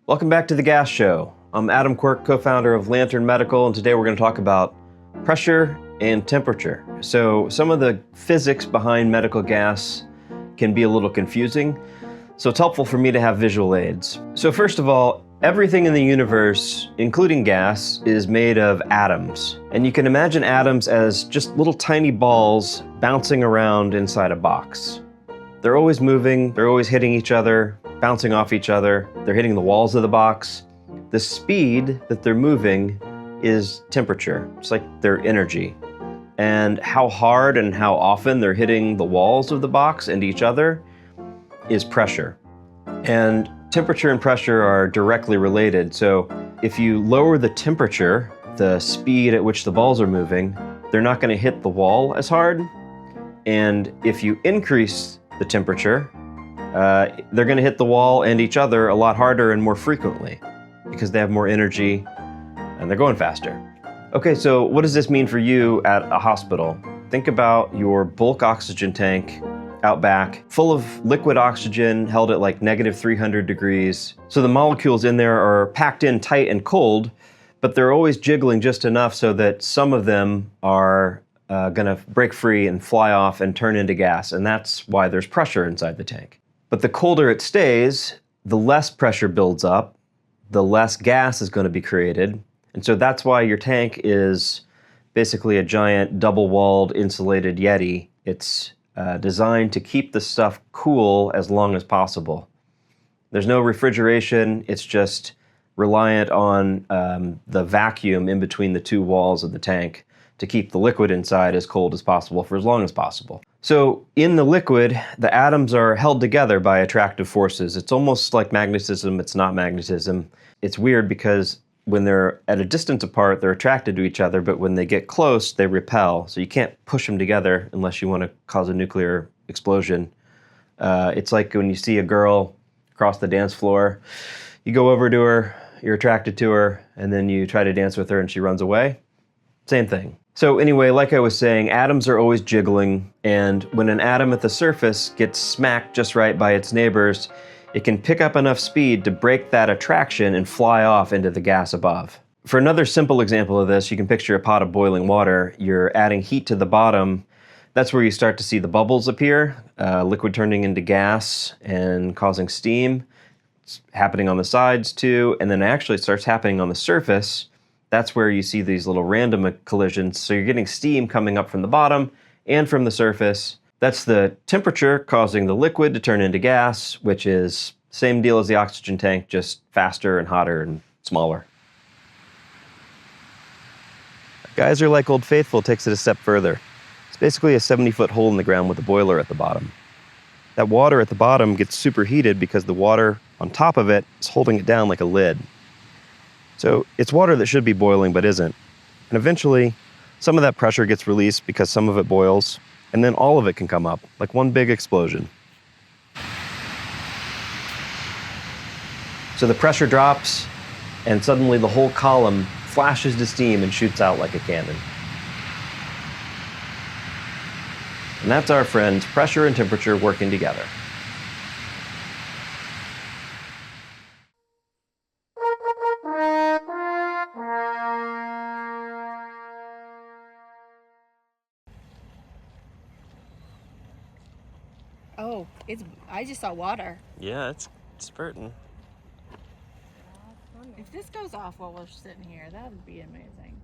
Welcome back to The Gas Show. I'm Adam Quirk, co-founder of Lantern Medical, and today we're going to talk about pressure and temperature. So some of the physics behind medical gas can be a little confusing, so it's helpful for me to have visual aids. So first of all, everything in the universe, including gas, is made of atoms. And you can imagine atoms as just little tiny balls bouncing around inside a box. They're always moving, they're always hitting each other, bouncing off each other, they're hitting the walls of the box. The speed that they're moving is temperature. It's like their energy. And how hard and how often they're hitting the walls of the box and each other is pressure. And temperature and pressure are directly related. So if you lower the temperature, the speed at which the balls are moving, they're not going to hit the wall as hard. And if you increase the temperature, they're going to hit the wall and each other a lot harder and more frequently because they have more energy and they're going faster. Okay, so what does this mean for you at a hospital? Think about your bulk oxygen tank out back, full of liquid oxygen held at like -300 degrees. So the molecules in there are packed in tight and cold, but they're always jiggling just enough so that some of them are gonna break free and fly off and turn into gas, and that's why there's pressure inside the tank. But the colder it stays, the less pressure builds up, the less gas is gonna be created, and so that's why your tank is basically a giant double-walled insulated Yeti. It's designed to keep the stuff cool as long as possible. There's no refrigeration, it's just reliant on the vacuum in between the two walls of the tank to keep the liquid inside as cold as possible for as long as possible. So in the liquid, the atoms are held together by attractive forces. It's almost like magnetism, it's not magnetism. It's weird because when they're at a distance apart, they're attracted to each other, but when they get close, they repel. So you can't push them together unless you want to cause a nuclear explosion. It's like when you see a girl across the dance floor, you go over to her, you're attracted to her, and then you try to dance with her and she runs away. Same thing. So anyway, like I was saying, atoms are always jiggling, and when an atom at the surface gets smacked just right by its neighbors, it can pick up enough speed to break that attraction and fly off into the gas above. For another simple example of this, you can picture a pot of boiling water. You're adding heat to the bottom. That's where you start to see the bubbles appear, liquid turning into gas and causing steam. It's happening on the sides too, and then it actually starts happening on the surface. That's where you see these little random collisions. So you're getting steam coming up from the bottom and from the surface. That's the temperature causing the liquid to turn into gas, which is same deal as the oxygen tank, just faster and hotter and smaller. Geyser, like Old Faithful, takes it a step further. It's basically a 70-foot hole in the ground with a boiler at the bottom. That water at the bottom gets superheated because the water on top of it is holding it down like a lid. So it's water that should be boiling but isn't. And eventually, some of that pressure gets released because some of it boils, and then all of it can come up, like one big explosion. So the pressure drops, and suddenly the whole column flashes to steam and shoots out like a cannon. And that's our friends, pressure and temperature working together. Oh, I just saw water. Yeah, it's spurting. If this goes off while we're sitting here, that would be amazing.